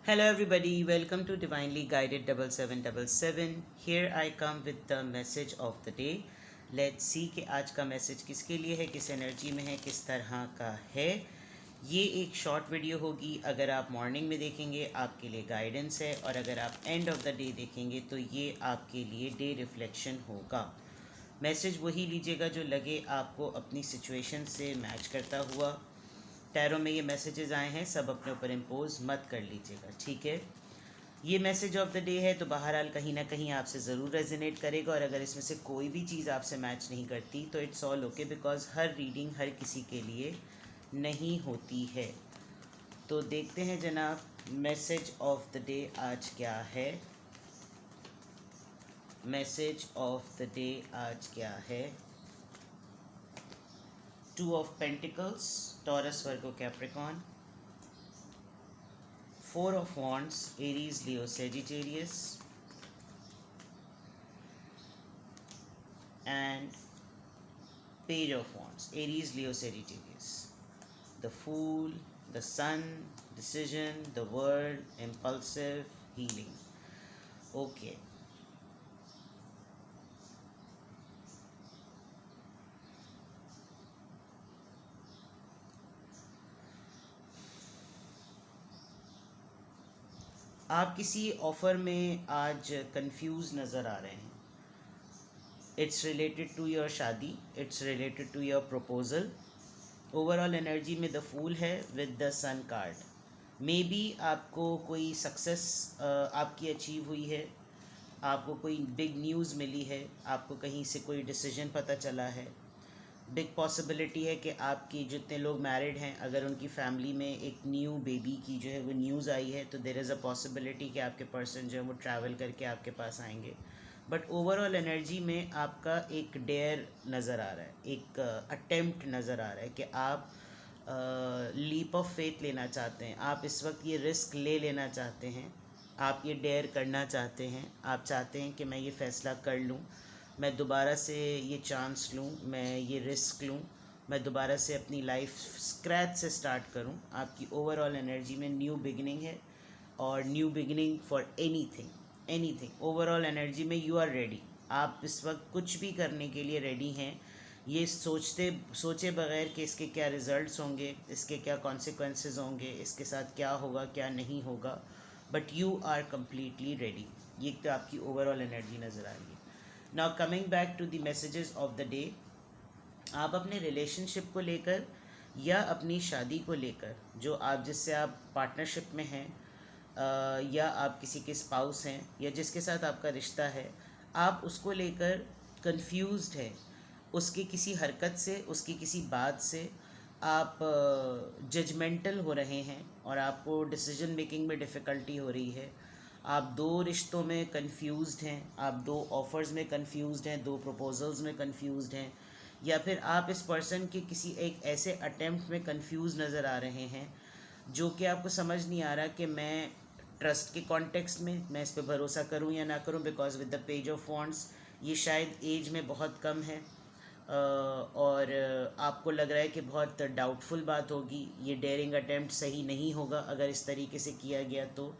Hello, everybody. Welcome to Divinely Guided 7777. Here I come with the message of the day. Let's see कि आज का message किसके लिए है, किस एनर्जी में है, किस तरह का है. ये एक शॉर्ट वीडियो होगी. अगर आप मॉर्निंग में देखेंगे आपके लिए गाइडेंस है, और अगर आप एंड ऑफ द डे देखेंगे तो ये आपके लिए डे रिफ्लेक्शन होगा. मैसेज वही लीजिएगा जो लगे आपको अपनी सिचुएशन से मैच करता हुआ. टैरो में ये मैसेजेस आए हैं, सब अपने ऊपर इम्पोज मत कर लीजिएगा, ठीक है. ये मैसेज ऑफ द डे है, तो बहरहाल कहीं ना कहीं आपसे ज़रूर रेजोनेट करेगा. और अगर इसमें से कोई भी चीज़ आपसे मैच नहीं करती तो इट्स ऑल ओके, बिकॉज हर रीडिंग हर किसी के लिए नहीं होती है. तो देखते हैं जनाब, मैसेज ऑफ द डे आज क्या है. मैसेज ऑफ द डे आज क्या है. Two of pentacles, taurus, Virgo, Capricorn. Four of Wands, Aries, Leo, Sagittarius, and Page of Wands, Aries, Leo, Sagittarius. The Fool, the Sun, Decision, the World, Impulsive, Healing. Okay. आप किसी offer में आज confuse नज़र आ रहे हैं. It's related to your shaadi, it's related to your proposal. Overall energy में the Fool है with the Sun card. Maybe आपको कोई सक्सेस आपकी अचीव हुई है, आपको कोई बिग न्यूज़ मिली है, आपको कहीं से कोई डिसीजन पता चला है. बिग पॉसिबिलिटी है कि आपकी जितने लोग मैरिड हैं, अगर उनकी फैमिली में एक न्यू बेबी की जो है वो न्यूज़ आई है, तो देयर इज़ अ पॉसिबिलिटी कि आपके पर्सन जो है वो ट्रैवल करके आपके पास आएंगे. बट ओवरऑल एनर्जी में आपका एक डेयर नज़र आ रहा है, एक अटेम्प्ट नज़र आ रहा है कि आप लीप ऑफ फेथ लेना चाहते हैं. आप इस वक्त ये रिस्क ले लेना चाहते हैं, आप ये डेयर करना चाहते हैं. आप चाहते हैं कि मैं ये फ़ैसला कर लूँ, मैं दोबारा से ये चांस लूँ, मैं ये रिस्क लूँ, मैं दोबारा से अपनी लाइफ स्क्रैच से स्टार्ट करूँ. आपकी ओवरऑल एनर्जी में न्यू बिगनिंग है, और new beginning for anything. Overall energy में यू आर रेडी. आप इस वक्त कुछ भी करने के लिए रेडी हैं. ये सोचे बगैर कि इसके क्या रिज़ल्ट्स होंगे, इसके क्या कॉन्सिक्वेंसेस होंगे, इसके साथ क्या होगा क्या नहीं होगा, but you are completely ready. ये तो आपकी ओवरऑल एनर्जी नज़र आ रही है. Now coming back to the messages of the day. आप अपने रिलेशनशिप को लेकर या अपनी शादी को लेकर, जो आप जिससे आप पार्टनरशिप में हैं, या आप किसी के स्पाउस हैं, या जिसके साथ आपका रिश्ता है, आप उसको लेकर कंफ्यूज्ड हैं. उसकी किसी हरकत से, उसकी किसी बात से आप जजमेंटल हो रहे हैं, और आपको डिसीजन मेकिंग में डिफ़िकल्टी हो रही है. आप दो रिश्तों में कंफ्यूज्ड हैं, आप दो ऑफ़र्स में कंफ्यूज्ड हैं, दो प्रपोजल्स में कंफ्यूज्ड हैं, या फिर आप इस पर्सन के किसी एक ऐसे अटेम्प्ट में कंफ्यूज नज़र आ रहे हैं जो कि आपको समझ नहीं आ रहा कि मैं ट्रस्ट के कॉन्टेक्स्ट में मैं इस पे भरोसा करूं या ना करूं. Because with the page of wands ये शायद एज में बहुत कम है, और आपको लग रहा है कि बहुत डाउटफुल बात होगी. ये डेयरिंग अटेम्प्ट सही नहीं होगा अगर इस तरीके से किया गया तो.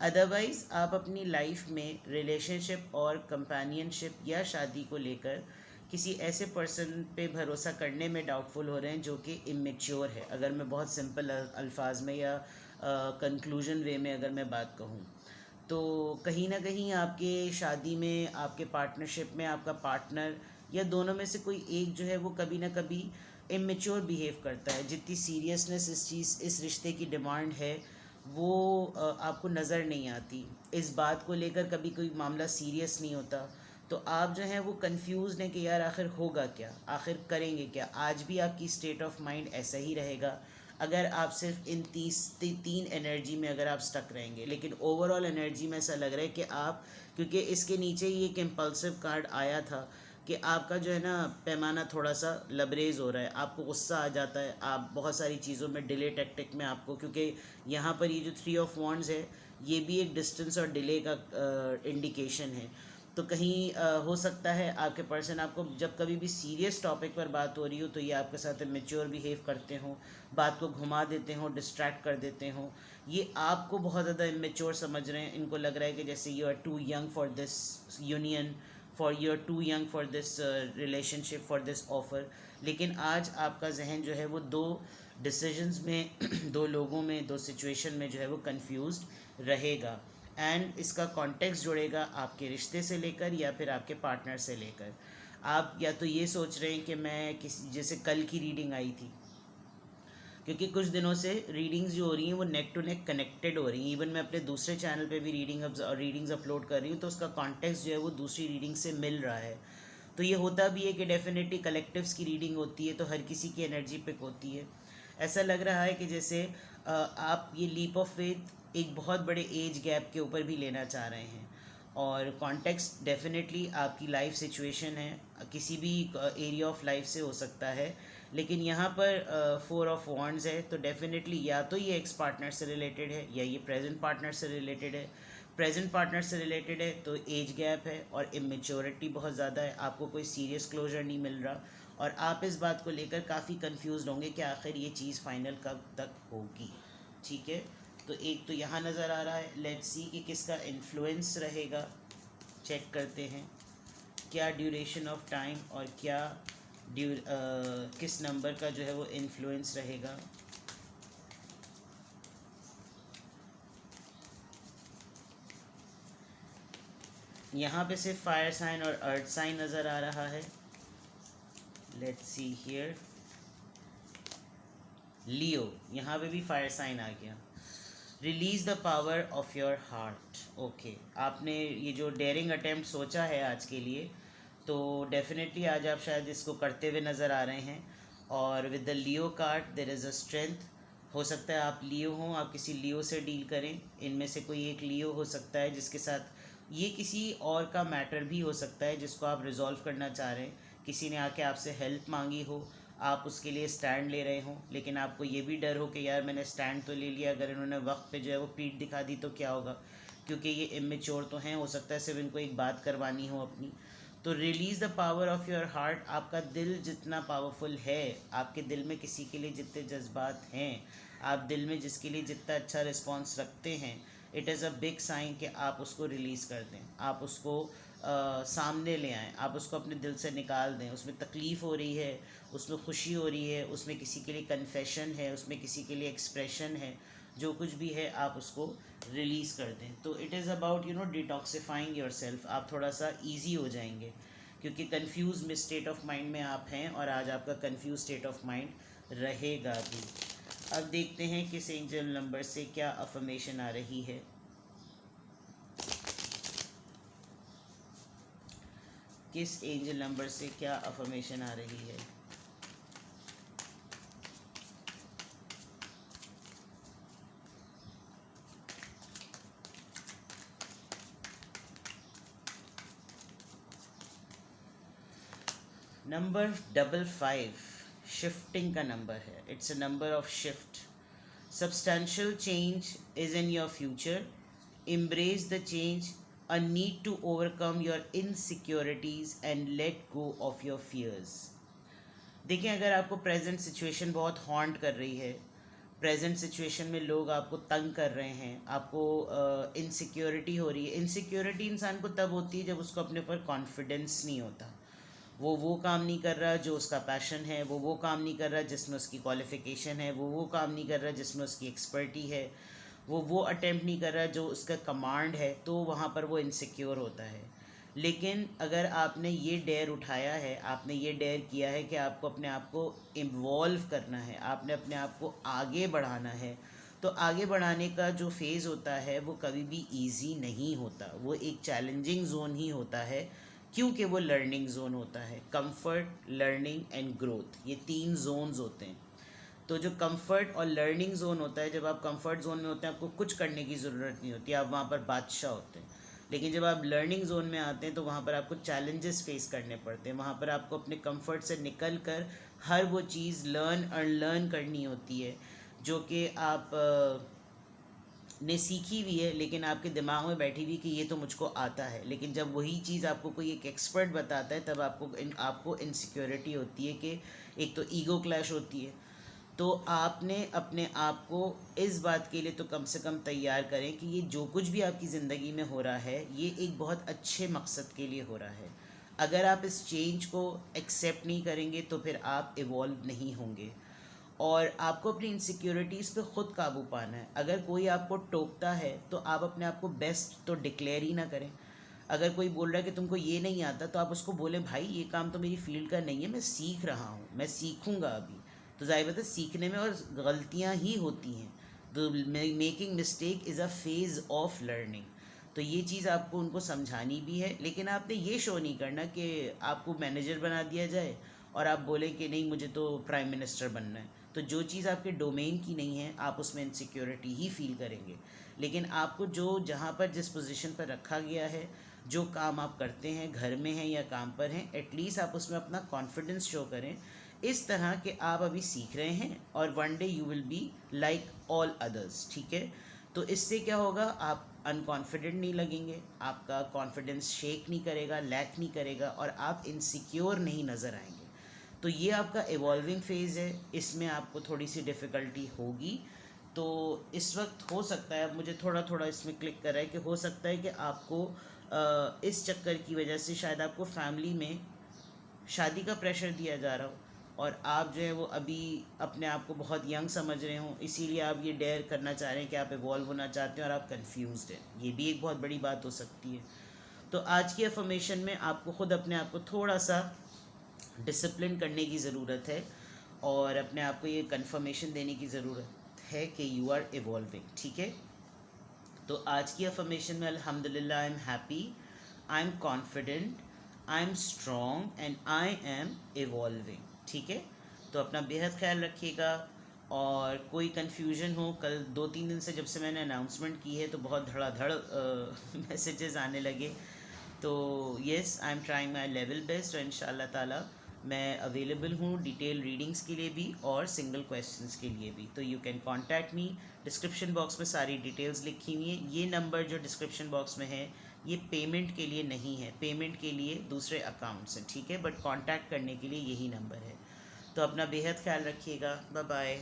अदरवाइज़ आप अपनी लाइफ में रिलेशनशिप और कंपेनियनशिप या शादी को लेकर किसी ऐसे पर्सन पे भरोसा करने में डाउटफुल हो रहे हैं जो कि इमेच्योर है. अगर मैं बहुत सिंपल अल्फाज में या कंक्लूजन वे में अगर मैं बात कहूँ, तो कहीं ना कहीं आपके शादी में, आपके पार्टनरशिप में, आपका पार्टनर या दोनों में से कोई एक जो है वो कभी ना कभी इमेच्योर बिहेव करता है. जितनी सीरियसनेस इस रिश्ते की डिमांड है वो आपको नज़र नहीं आती. इस बात को लेकर कभी कोई मामला सीरियस नहीं होता. तो आप जो हैं वो कंफ्यूज हैं कि यार आखिर होगा क्या, आखिर करेंगे क्या. आज भी आपकी स्टेट ऑफ माइंड ऐसा ही रहेगा अगर आप सिर्फ इन तीन एनर्जी में अगर आप स्टक रहेंगे. लेकिन ओवरऑल एनर्जी में ऐसा लग रहा है कि आप, क्योंकि इसके नीचे ही एक इम्पल्सिव कार्ड आया था कि आपका जो है ना पैमाना थोड़ा सा लबरेज हो रहा है, आपको गुस्सा आ जाता है, आप बहुत सारी चीज़ों में डिले टैक्टिक में आपको, क्योंकि यहाँ पर ये जो थ्री ऑफ वॉन्ड्स है ये भी एक डिस्टेंस और डिले का इंडिकेशन है. तो कहीं हो सकता है आपके पर्सन आपको जब कभी भी सीरियस टॉपिक पर बात हो रही हो तो ये आपके साथ इमेच्योर बिहेव करते हो, बात को घुमा देते हो, डिस्ट्रैक्ट कर देते हो, ये आपको बहुत ज़्यादा इमेच्योर समझ रहे हैं। इनको लग रहा है कि जैसे you are too young for this union, for you are too young for this relationship, for this offer. लेकिन आज आपका जहन जो है वो दो डिसीजंस में दो लोगों में, दो सिचुएशन में जो है वो कंफ्यूज्ड रहेगा। एंड इसका कॉन्टेक्स्ट जुड़ेगा आपके रिश्ते से लेकर या फिर आपके पार्टनर से लेकर। आप या तो ये सोच रहे हैं कि मैं किसी, जैसे कल की रीडिंग आई थी, क्योंकि कुछ दिनों से रीडिंग्स जो हो रही हैं वो नेक टू नेक कनेक्टेड हो रही हैं। इवन मैं अपने दूसरे चैनल पे भी रीडिंग्स अपलोड कर रही हूँ, तो उसका कॉन्टेक्स्ट जो है वो दूसरी रीडिंग से मिल रहा है। तो ये होता भी है कि डेफिनेटली कलेक्टिव्स की रीडिंग होती है तो हर किसी की एनर्जी पिक होती है। ऐसा लग रहा है कि जैसे आप ये लीप ऑफ फेथ एक बहुत बड़े एज गैप के ऊपर भी लेना चाह रहे हैं, और कॉन्टेक्स्ट डेफिनेटली आपकी लाइफ सिचुएशन है, किसी भी एरिया ऑफ लाइफ से हो सकता है। लेकिन यहाँ पर 4 ऑफ वॉन्ड्स है, तो डेफिनेटली या तो ये एक्स पार्टनर से रिलेटेड है या ये प्रेजेंट पार्टनर से रिलेटेड है। प्रेजेंट पार्टनर से रिलेटेड है तो एज गैप है और इमेच्योरिटी बहुत ज़्यादा है, आपको कोई सीरियस क्लोजर नहीं मिल रहा, और आप इस बात को लेकर काफ़ी कंफ्यूज होंगे कि आखिर ये चीज़ फाइनल कब तक होगी। ठीक है, तो एक तो यहाँ नज़र आ रहा है। लेट्स सी कि किसका इन्फ्लुएंस रहेगा, चेक करते हैं क्या ड्यूरेशन ऑफ टाइम और क्या किस नंबर का जो है वो इन्फ्लुएंस रहेगा। यहाँ पे सिर्फ फायर साइन और अर्थ साइन नज़र आ रहा है। लेट्स सी हियर, लियो, यहाँ पे भी फायर साइन आ गया। Release the power of your heart. Okay, आपने ये जो डेयरिंग अटेम्प्ट सोचा है आज के लिए, तो डेफिनेटली आज आप शायद इसको करते हुए नज़र आ रहे हैं। और with the Leo card there is a strength. हो सकता है आप लियो हों, आप किसी लियो से डील करें, इनमें से कोई एक लियो हो सकता है जिसके साथ ये किसी और का मैटर भी हो सकता है जिसको आप रिजॉल्व करना चाह रहे हैं। किसी ने आके आपसे हेल्प मांगी हो, आप उसके लिए स्टैंड ले रहे हों, लेकिन आपको ये भी डर हो कि यार मैंने स्टैंड तो ले लिया, अगर इन्होंने वक्त पे जो है वो पीठ दिखा दी तो क्या होगा, क्योंकि ये इमेच्योर तो हैं, हो सकता है सिर्फ इनको एक बात करवानी हो अपनी। तो release the power of your heart. आपका दिल जितना पावरफुल है, आपके दिल में किसी के लिए जितने जज्बात हैं, आप दिल में जिसके लिए जितना अच्छा रिस्पॉन्स रखते हैं, it is a big sign कि आप उसको रिलीज़ कर दें, आप उसको सामने ले आएँ, आप उसको अपने दिल से निकाल दें। उसमें तकलीफ़ हो रही है, उसमें खुशी हो रही है, उसमें किसी के लिए कन्फेशन है, उसमें किसी के लिए एक्सप्रेशन है, जो कुछ भी है आप उसको रिलीज़ कर दें। तो it is about detoxifying your self. आप थोड़ा सा ईजी हो जाएंगे, क्योंकि कन्फ्यूज़ में स्टेट ऑफ माइंड में आप हैं, और आज आपका कन्फ्यूज स्टेट ऑफ माइंड रहेगा भी। अब देखते हैं किस एंजल नंबर से क्या अफर्मेशन आ रही है। किस एंजल नंबर से क्या अफर्मेशन आ रही है। नंबर 55 शिफ्टिंग का नंबर है। It's a number of shift. Substantial change is in your future. Embrace the change. A need to overcome your insecurities and let go of your fears. देखिए, अगर आपको प्रेजेंट सिचुएशन बहुत haunt कर रही है, present situation में लोग आपको तंग कर रहे हैं, आपको इनसिक्योरिटी हो रही है। इनसिक्योरिटी इंसान को तब होती है जब उसको अपने ऊपर कॉन्फिडेंस नहीं होता, वो काम नहीं कर रहा जो उसका पैशन है, वो काम नहीं कर रहा जिसमें उसकी क्वालिफ़िकेशन है, वो काम नहीं कर रहा जिसमें उसकी एक्सपर्टी है, वो अटेम्प्ट नहीं कर रहा जो उसका कमांड है, तो वहाँ पर वो इनसिक्योर होता है। लेकिन अगर आपने ये डेयर उठाया है, आपने ये डेयर किया है कि आपको अपने आप को इन्वॉल्व करना है, आपने अपने आप को आगे बढ़ाना है, तो आगे बढ़ाने का जो फेज़ होता है वो कभी भी इजी नहीं होता, वो एक चैलेंजिंग जोन ही होता है, क्योंकि वो लर्निंग जोन होता है। कंफर्ट, लर्निंग एंड ग्रोथ, ये 3 जोन्स होते हैं। तो जो कंफर्ट और लर्निंग जोन होता है, जब आप कंफर्ट जोन में होते हैं आपको कुछ करने की ज़रूरत नहीं होती, आप वहाँ पर बादशाह होते हैं। लेकिन जब आप लर्निंग जोन में आते हैं तो वहाँ पर आपको चैलेंजेस फेस करने पड़ते हैं, वहाँ पर आपको अपने कंफर्ट से निकल कर हर वो चीज़ लर्न करनी होती है जो कि आप ने सीखी हुई है, लेकिन आपके दिमाग में बैठी हुई कि ये तो मुझको आता है, लेकिन जब वही चीज़ आपको कोई एक एक्सपर्ट बताता है तब आपको इनसिक्योरिटी होती है कि एक तो ईगो क्लैश होती है। तो आपने अपने आप को इस बात के लिए तो कम से कम तैयार करें कि ये जो कुछ भी आपकी ज़िंदगी में हो रहा है ये एक बहुत अच्छे मकसद के लिए हो रहा है। अगर आप इस चेंज को एक्सेप्ट नहीं करेंगे तो फिर आप इवॉल्व नहीं होंगे। और आपको अपनी इनसिक्योरिटीज़ पे ख़ुद काबू पाना है। अगर कोई आपको टोकता है तो आप अपने आप को बेस्ट तो डिक्लेयर ही ना करें। अगर कोई बोल रहा है कि तुमको ये नहीं आता तो आप उसको बोलें भाई ये काम तो मेरी फील्ड का नहीं है, मैं सीख रहा हूँ, मैं सीखूँगा अभी। तो ज़ाहिर बात है सीखने में और गलतियाँ ही होती हैं। तो making mistake is a phase of learning. तो ये चीज़ आपको उनको समझानी भी है, लेकिन आपने ये शो नहीं करना कि आपको मैनेजर बना दिया जाए और आप बोलें कि नहीं मुझे तो प्राइम मिनिस्टर बनना है। तो जो चीज़ आपके डोमेन की नहीं है आप उसमें इनसिक्योरिटी ही फील करेंगे। लेकिन आपको जो जहाँ पर जिस पोजीशन पर रखा गया है, जो काम आप करते हैं, घर में हैं या काम पर हैं, एटलीस्ट आप उसमें अपना कॉन्फिडेंस शो करें इस तरह कि आप अभी सीख रहे हैं और one day you will be like all others. ठीक है, तो इससे क्या होगा, आप अनकॉन्फिडेंट नहीं लगेंगे, आपका कॉन्फिडेंस शेक नहीं करेगा, लैक नहीं करेगा और आप इनसिक्योर नहीं नज़र आएंगे। तो ये आपका इवॉल्विंग फेज़ है, इसमें आपको थोड़ी सी डिफ़िकल्टी होगी। तो इस वक्त हो सकता है, अब मुझे थोड़ा थोड़ा इसमें क्लिक कर रहा है कि हो सकता है कि आपको इस चक्कर की वजह से शायद आपको फैमिली में शादी का प्रेशर दिया जा रहा हो और आप जो है वो अभी अपने आप को बहुत यंग समझ रहे हो, इसीलिए आप ये डेयर करना चाह रहे हैं कि आप इवॉल्व होना चाहते हैं और आप कंफ्यूज्ड हैं। ये भी एक बहुत बड़ी बात हो सकती है। तो आज की अफर्मेशन में आपको ख़ुद अपने आप को थोड़ा सा डिसिप्लिन करने की ज़रूरत है और अपने आप को ये कंफर्मेशन देने की ज़रूरत है कि यू आर इवॉल्विंग। ठीक है, तो आज की अफर्मेशन में अल्हम्दुलिल्लाह I am happy, I am confident, I am strong and I am evolving. ठीक है, तो अपना बेहद ख्याल रखिएगा। और कोई कन्फ्यूजन हो, कल 2-3 दिन से जब से मैंने अनाउंसमेंट की है तो बहुत धड़ाधड़ मैसेजेस आने लगे। तो yes, I am trying my level best और इंशाल्लाह ताला मैं अवेलेबल हूँ डिटेल रीडिंग्स के लिए भी और सिंगल क्वेश्चंस के लिए भी। तो you can contact me. Description box में सारी डिटेल्स लिखी हुई हैं। ये नंबर जो डिस्क्रिप्शन बॉक्स में है ये पेमेंट के लिए नहीं है, पेमेंट के लिए दूसरे अकाउंट्स हैं। ठीक है, बट कांटेक्ट करने के लिए यही नंबर है। तो अपना बेहद ख्याल रखिएगा। Bye bye.